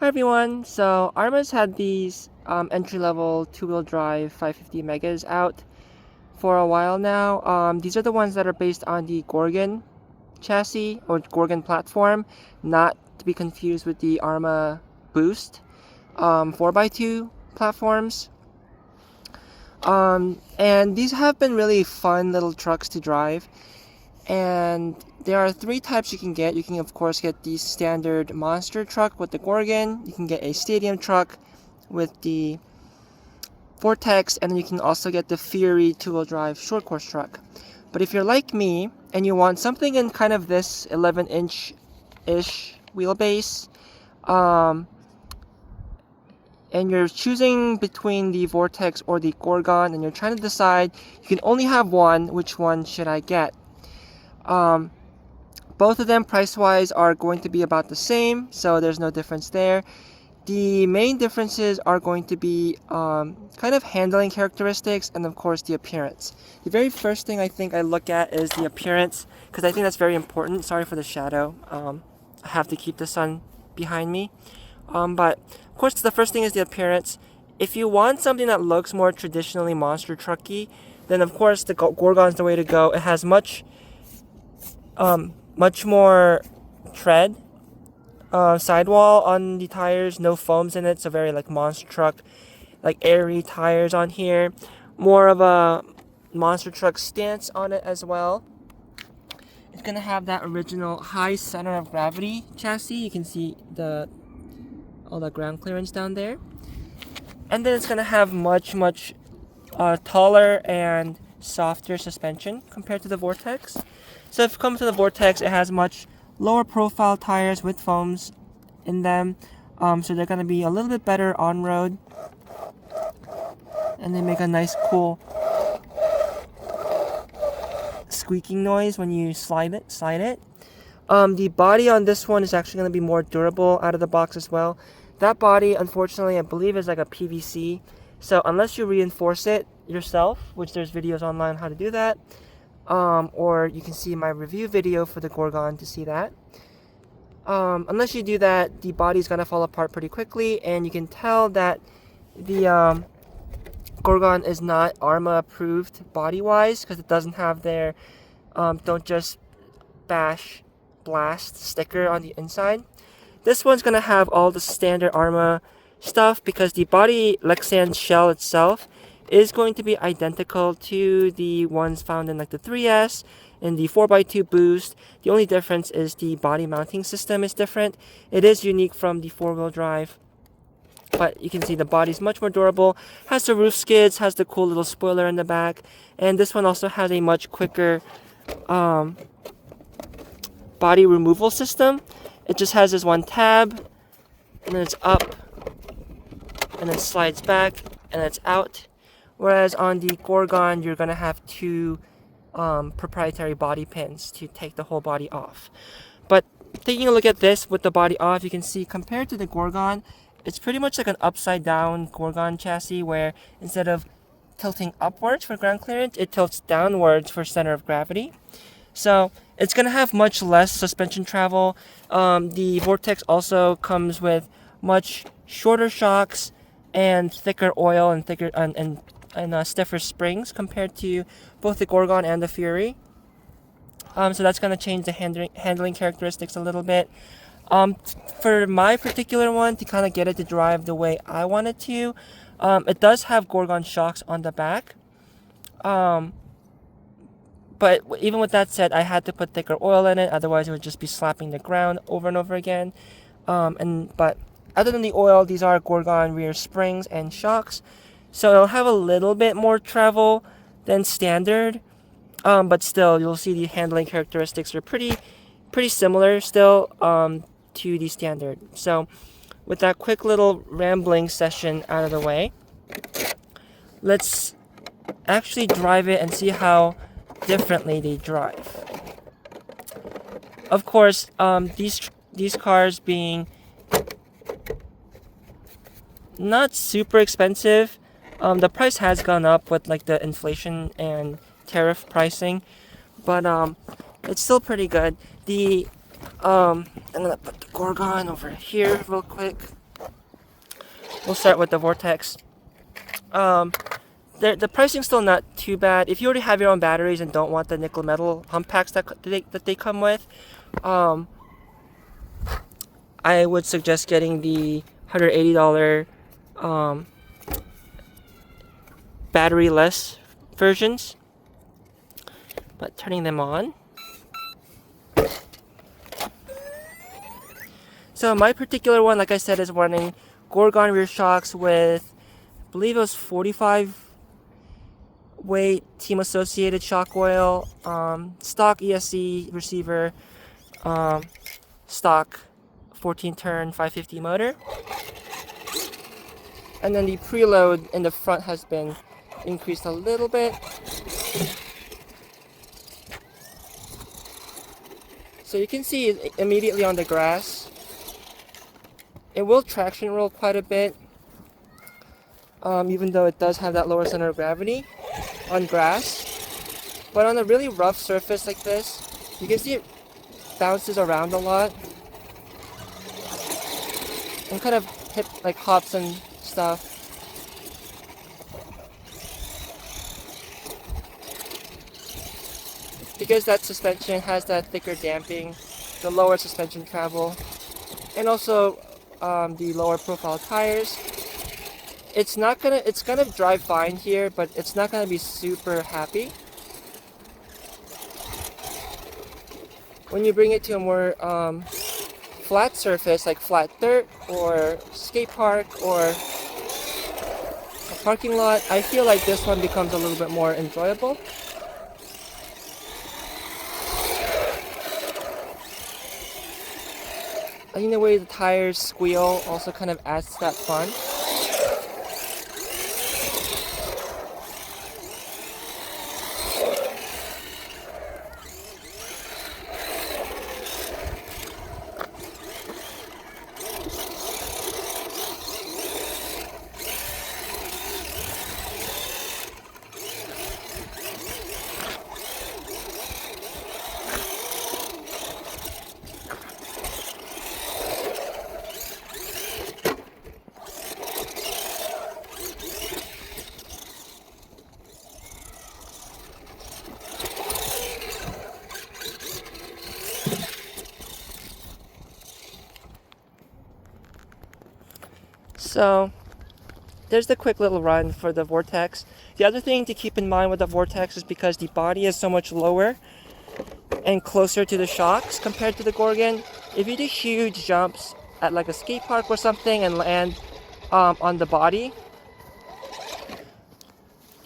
Hi everyone, so Arrma's had these entry-level two-wheel drive 550 megas out for a while now. These are the ones that are based on the Gorgon chassis or Gorgon platform, not to be confused with the Arrma Boost 4x2 platforms. And these have been really fun little trucks to drive. And there are three types you can get. You can of course get the standard monster truck with the Gorgon. You can get a stadium truck with the Vorteks, and then you can also get the Fury two-wheel drive short course truck. But if you're like me and you want something in kind of this 11-inch-ish wheelbase, and you're choosing between the Vorteks or the Gorgon, and you're trying to decide, you can only have one, which one should I get? Both of them price-wise are going to be about the same, so there's no difference there. The main differences are going to be kind of handling characteristics and of course the appearance. The very first thing I think I look at is the appearance, because I think that's very important. Sorry for the shadow. I have to keep the sun behind me. But of course the first thing is the appearance. If you want something that looks more traditionally monster trucky, then of course the Gorgon's the way to go. It has much more tread, sidewall on the tires, no foams in it, so very like monster truck, like airy tires on here. More of a monster truck stance on it as well. It's gonna have that original high center of gravity chassis. You can see all the ground clearance down there. And then it's gonna have much taller and softer suspension compared to the Vorteks. So if it comes to the Vorteks, it has much lower profile tires with foams in them, so they're going to be a little bit better on road, and they make a nice cool squeaking noise when you slide it. The body on this one is actually going to be more durable out of the box as well. That body, unfortunately, I believe is like a PVC, so unless you reinforce it yourself, which there's videos online on how to do that, or you can see my review video for the Gorgon to see that. Unless you do that, the body's gonna fall apart pretty quickly, and you can tell that the Gorgon is not Arrma approved body-wise, because it doesn't have their don't just blast sticker on the inside. This one's gonna have all the standard Arrma stuff, because the body Lexan shell itself is going to be identical to the ones found in like the 3S and the 4x2 Boost. The only difference is the body mounting system is different. It is unique from the four-wheel drive, but you can see the body's much more durable, has the roof skids, has the cool little spoiler in the back, and this one also has a much quicker body removal system. It just has this one tab, and then it's up, and then slides back, and then it's out. Whereas on the Gorgon, you're going to have two proprietary body pins to take the whole body off. But taking a look at this with the body off, you can see compared to the Gorgon, it's pretty much like an upside down Gorgon chassis, where instead of tilting upwards for ground clearance, it tilts downwards for center of gravity. So it's going to have much less suspension travel. The Vorteks also comes with much shorter shocks and thicker oil and thicker and stiffer springs compared to both the Gorgon and the Fury. So that's going to change the handling characteristics a little bit. For my particular one, to kind of get it to drive the way I want it to, it does have Gorgon shocks on the back. But even with that said, I had to put thicker oil in it, otherwise it would just be slapping the ground over and over again. But other than the oil, these are Gorgon rear springs and shocks. So it'll have a little bit more travel than standard, but still you'll see the handling characteristics are pretty similar still to the standard. So with that quick little rambling session out of the way, let's actually drive it and see how differently they drive. Of course, these cars being not super expensive, the price has gone up with like the inflation and tariff pricing, but it's still pretty good. I'm gonna put the Gorgon over here real quick. we'll start with the Vorteks. The pricing's still not too bad. If you already have your own batteries and don't want the nickel metal pump packs that they come with, I would suggest getting the $180 battery-less versions. But turning them on. So my particular one, like I said, is running Gorgon rear shocks with, I believe it was 45 weight team associated shock oil, stock ESC receiver, stock 14 turn 550 motor, and then the preload in the front has been increased a little bit. So you can see it immediately on the grass. It will traction roll quite a bit, even though it does have that lower center of gravity on grass. But on a really rough surface like this, you can see it bounces around a lot and kind of like hops and stuff. Because that suspension has that thicker damping, the lower suspension travel, and also the lower profile tires, it's gonna drive fine here, but it's not gonna be super happy. When you bring it to a more flat surface, like flat dirt or skate park or a parking lot, I feel like this one becomes a little bit more enjoyable. I think the way the tires squeal also kind of adds to that fun. So there's the quick little run for the Vorteks. The other thing to keep in mind with the Vorteks is because the body is so much lower and closer to the shocks compared to the Gorgon, if you do huge jumps at like a skate park or something and land on the body,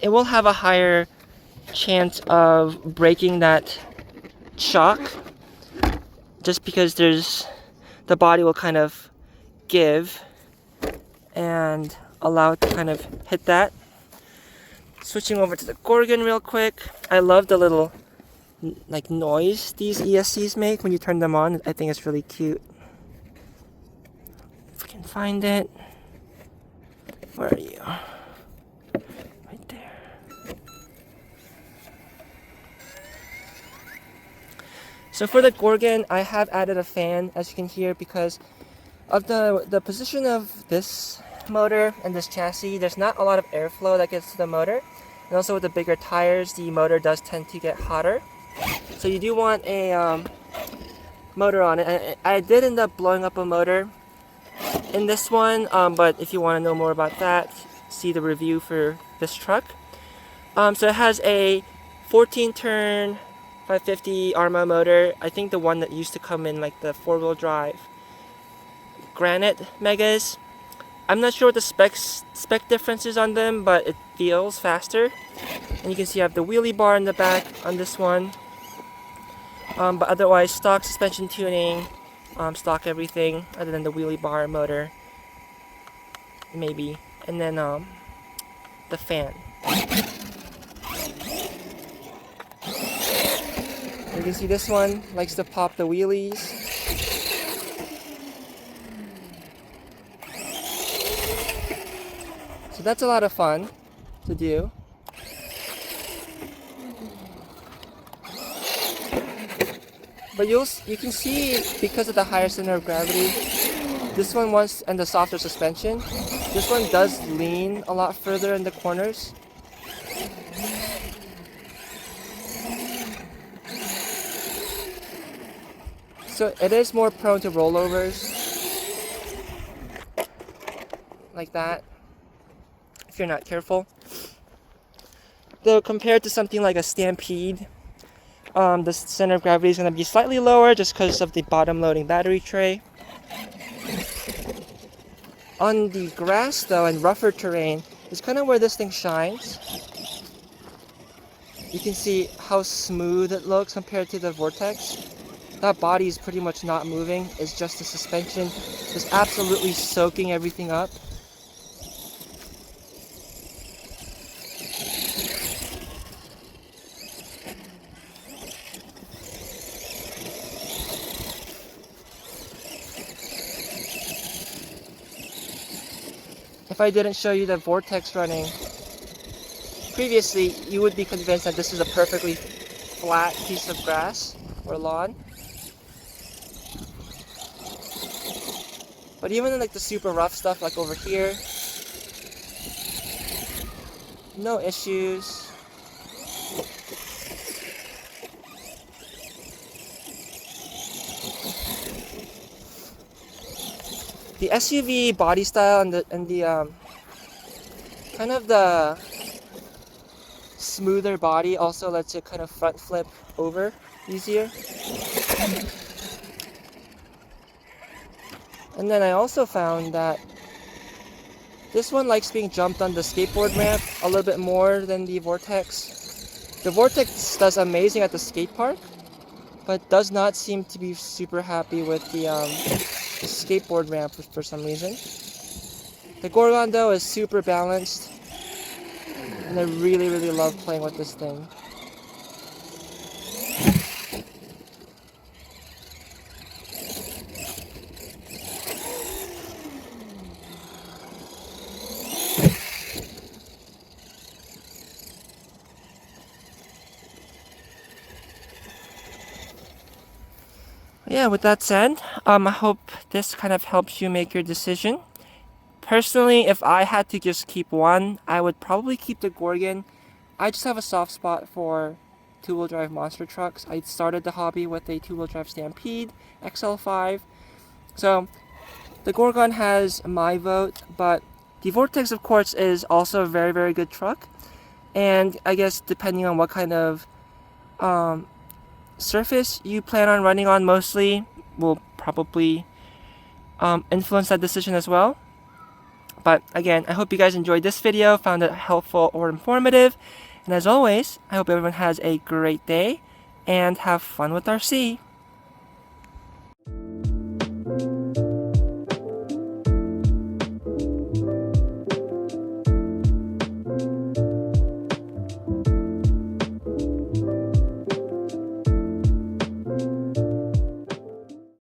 it will have a higher chance of breaking that shock, just because the body will kind of give and allow it to kind of hit that. Switching over to the Gorgon real quick. I love the little like noise these ESCs make when you turn them on. I think it's really cute. If I can find it. Where are you? Right there. So for the Gorgon, I have added a fan, as you can hear, because of the position of this motor and this chassis. There's not a lot of airflow that gets to the motor, and also with the bigger tires, the motor does tend to get hotter. So you do want a motor on it. And I did end up blowing up a motor in this one, but if you want to know more about that, see the review for this truck. So it has a 14 turn 550 Arrma motor. I think the one that used to come in like the 4-wheel drive Granite Megas. I'm not sure what the spec difference is on them, but it feels faster. And you can see I have the wheelie bar in the back on this one. But otherwise, stock suspension tuning, stock everything, other than the wheelie bar motor, maybe. And then the fan. You can see this one likes to pop the wheelies. So that's a lot of fun to do. But you can see, because of the higher center of gravity, This one wants, and the softer suspension. This one does lean a lot further in the corners. So it is more prone to rollovers. Like that, if you're not careful. Though compared to something like a Stampede, the center of gravity is going to be slightly lower just because of the bottom loading battery tray. On the grass though, and rougher terrain, is kind of where this thing shines. You can see how smooth it looks compared to the Vortex. That body is pretty much not moving. It's just the suspension is absolutely soaking everything up. If I didn't show you the Vortex running previously, you would be convinced that this is a perfectly flat piece of grass or lawn. But even in like the super rough stuff, like over here, no issues. The SUV body style and the kind of the smoother body also lets it kind of front flip over easier. And then I also found that this one likes being jumped on the skateboard ramp a little bit more than the Vortex. The Vortex does amazing at the skate park, but does not seem to be super happy with the skateboard ramp for some reason. The Gorgon though is super balanced, and I really love playing with this thing. Yeah, with that said, I hope this kind of helps you make your decision. Personally, if I had to just keep one, I would probably keep the Gorgon. I just have a soft spot for two-wheel drive monster trucks. I started the hobby with a two-wheel drive Stampede XL5. So the Gorgon has my vote, but the Vortex, of course, is also a very good truck. And I guess depending on what kind of surface you plan on running on mostly will probably influence that decision as well. But again, I hope you guys enjoyed this video, found it helpful or informative. And as always, I hope everyone has a great day and have fun with RC.